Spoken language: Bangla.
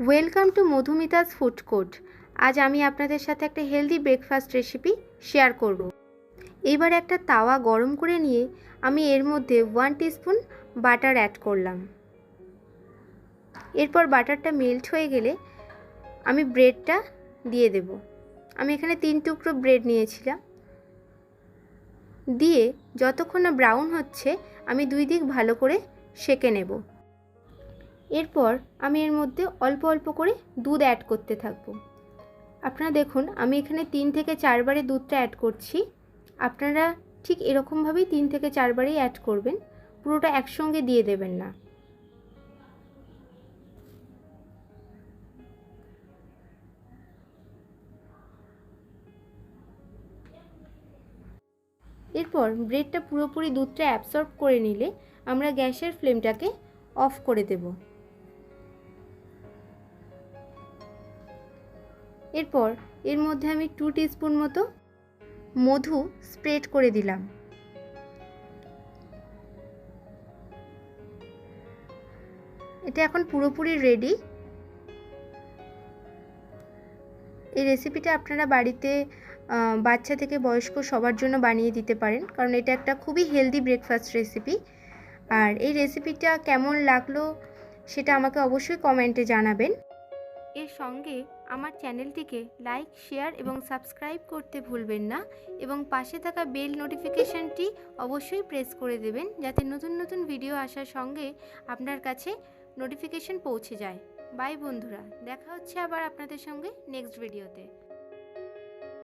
Welcome to Madhumita's food court. আজ আমি আপনাদের সাথে একটা হেলদি ব্রেকফাস্ট রেসিপি শেয়ার করব। এবার একটা তাওয়া গরম করে নিয়ে আমি এর মধ্যে 1 টিস্পুন বাটার অ্যাড করলাম। এরপর বাটারটা মেল্ট হয়ে গেলে আমি ব্রেডটা দিয়ে দেব। আমি এখানে 3 টুকরো ব্রেড নিয়েছিলাম। দিয়ে যতক্ষণ না ব্রাউন হচ্ছে আমি 2 দিক ভালো করে সেঁকে নেব। এরপর আমি এর মধ্যে অল্প অল্প করে দুধ অ্যাড করতে থাকব। আপনারা দেখুন আমি এখানে 3 থেকে 4 বারে দুধটা অ্যাড করছি। আপনারা ঠিক এরকমভাবেই 3 থেকে 4 বারেই অ্যাড করবেন, পুরোটা একসঙ্গে দিয়ে দেবেন না। এরপর ব্রেডটা পুরোপুরি দুধটা অ্যাবসর্ব করে নিলে আমরা গ্যাসের ফ্লেমটাকে অফ করে দেব। এরপর এর মধ্যে আমি 2 টিস্পুন মতো মধু স্প্রেড করে দিলাম। এটা এখন পুরোপুরি রেডি। এই রেসিপিটা আপনারা বাড়িতে বাচ্চা থেকে বয়স্ক সবার জন্য বানিয়ে দিতে পারেন, কারণ এটা একটা খুবই হেলদি ব্রেকফাস্ট রেসিপি। আর এই রেসিপিটা কেমন লাগলো সেটা আমাকে অবশ্যই কমেন্টে জানাবেন। এর সঙ্গে আমার চ্যানেলটিকে লাইক, শেয়ার এবং সাবস্ক্রাইব করতে ভুলবেন না, এবং পাশে থাকা বেল নোটিফিকেশানটি অবশ্যই প্রেস করে দেবেন, যাতে নতুন নতুন ভিডিও আসার সঙ্গে আপনার কাছে নোটিফিকেশান পৌঁছে যায়। বাই বন্ধুরা, দেখা হচ্ছে আবার আপনাদের সঙ্গে নেক্সট ভিডিওতে।